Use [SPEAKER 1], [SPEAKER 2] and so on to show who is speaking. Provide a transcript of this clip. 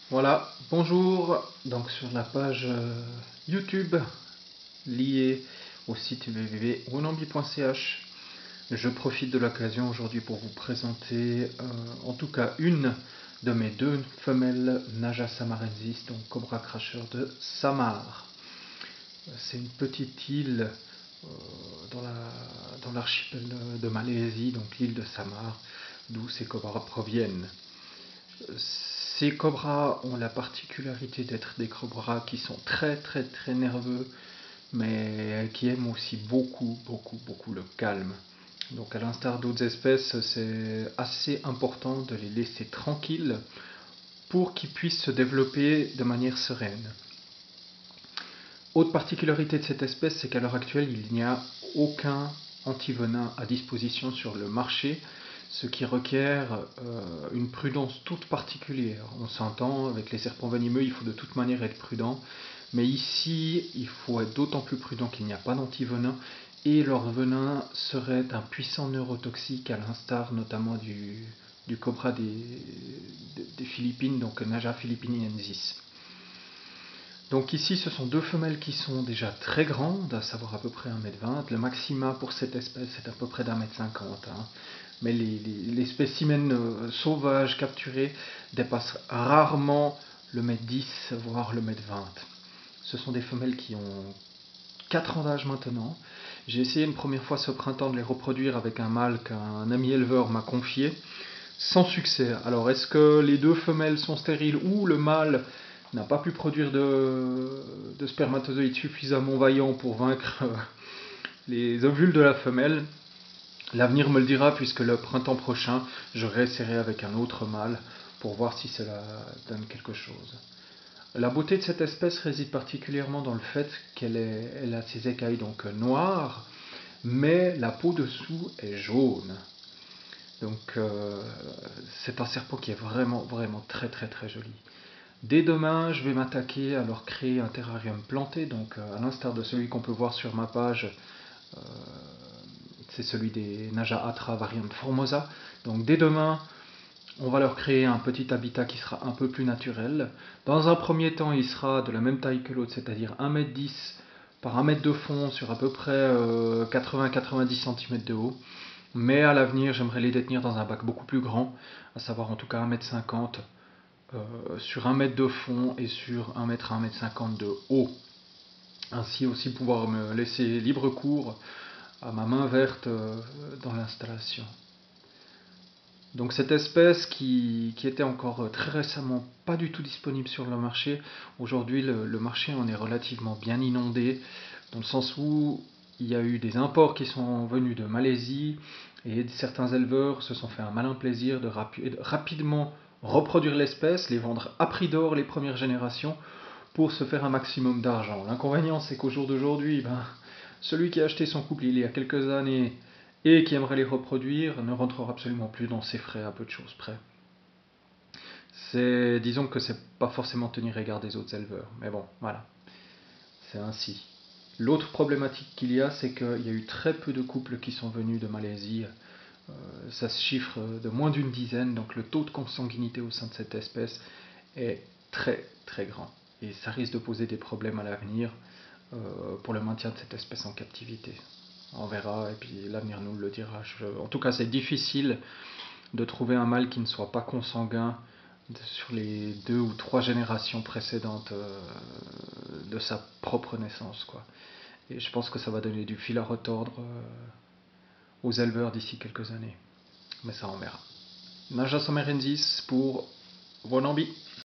[SPEAKER 1] Voilà, bonjour, donc sur la page YouTube liée au site www.wonambi.ch, je profite de l'occasion aujourd'hui pour vous présenter en tout cas une de mes deux femelles Naja samarensis, donc Cobra Crusher de Samar. C'est une petite île dans l'archipel de Malaisie, donc l'île de Samar, d'où ces cobras proviennent. Ces cobras ont la particularité d'être des cobras qui sont très très très nerveux, mais qui aiment aussi beaucoup le calme. Donc à l'instar d'autres espèces, c'est assez important de les laisser tranquilles pour qu'ils puissent se développer de manière sereine. Autre particularité de cette espèce, c'est qu'à l'heure actuelle, il n'y a aucun antivenin à disposition sur le marché, ce qui requiert une prudence toute particulière. On s'entend, avec les serpents venimeux, il faut de toute manière être prudent, mais ici, il faut être d'autant plus prudent qu'il n'y a pas d'antivenin, et leur venin serait un puissant neurotoxique, à l'instar notamment du cobra des Philippines, donc Naja philippiniensis. Donc ici, ce sont deux femelles qui sont déjà très grandes, à savoir à peu près 1,20 m. Le maxima pour cette espèce est à peu près d'1,50 m. Mais les spécimens sauvages capturés dépassent rarement le 1,10 m, voire le 1,20 m. Ce sont des femelles qui ont 4 ans d'âge maintenant. J'ai essayé une première fois ce printemps de les reproduire avec un mâle qu'un ami éleveur m'a confié, sans succès. Alors est-ce que les deux femelles sont stériles ou le mâle n'a pas pu produire de spermatozoïdes suffisamment vaillants pour vaincre les ovules de la femelle? L'avenir me le dira, puisque le printemps prochain, je réessayerai avec un autre mâle pour voir si cela donne quelque chose. La beauté de cette espèce réside particulièrement dans le fait qu'elle a ses écailles donc noires, mais la peau dessous est jaune. Donc c'est un serpent qui est vraiment très joli. Dès demain, je vais m'attaquer à leur créer un terrarium planté, donc à l'instar de celui qu'on peut voir sur ma page, euh, c'est celui des Naja atra variant formosa. Donc dès demain, on va leur créer un petit habitat qui sera un peu plus naturel. Dans un premier temps, il sera de la même taille que l'autre, c'est-à-dire 1,10 m par 1 m de fond sur à peu près 80-90 cm de haut. Mais à l'avenir, j'aimerais les détenir dans un bac beaucoup plus grand, à savoir en tout cas 1,50 m sur 1 m de fond et sur 1 m à 1,50 m de haut. Ainsi aussi pouvoir me laisser libre cours à ma main verte dans l'installation. Donc cette espèce qui était encore très récemment pas du tout disponible sur le marché, aujourd'hui le marché en est relativement bien inondé, dans le sens où il y a eu des imports qui sont venus de Malaisie et certains éleveurs se sont fait un malin plaisir de rapidement reproduire l'espèce, les vendre à prix d'or les premières générations pour se faire un maximum d'argent. L'inconvénient, c'est qu'au jour d'aujourd'hui, celui qui a acheté son couple il y a quelques années et qui aimerait les reproduire ne rentrera absolument plus dans ses frais à peu de choses près. Disons que c'est pas forcément tenir égard des autres éleveurs, mais bon, voilà, c'est ainsi. L'autre problématique qu'il y a, c'est qu'il y a eu très peu de couples qui sont venus de Malaisie. Ça se chiffre de moins d'une dizaine, donc le taux de consanguinité au sein de cette espèce est très grand. Et ça risque de poser des problèmes à l'avenir pour le maintien de cette espèce en captivité. On verra, et puis l'avenir nous le dira. En tout cas, c'est difficile de trouver un mâle qui ne soit pas consanguin sur les 2 ou 3 générations précédentes de sa propre naissance, quoi. Et je pense que ça va donner du fil à retordre aux éleveurs d'ici quelques années. Mais ça, on verra. Naja samarensis pour Vonambi.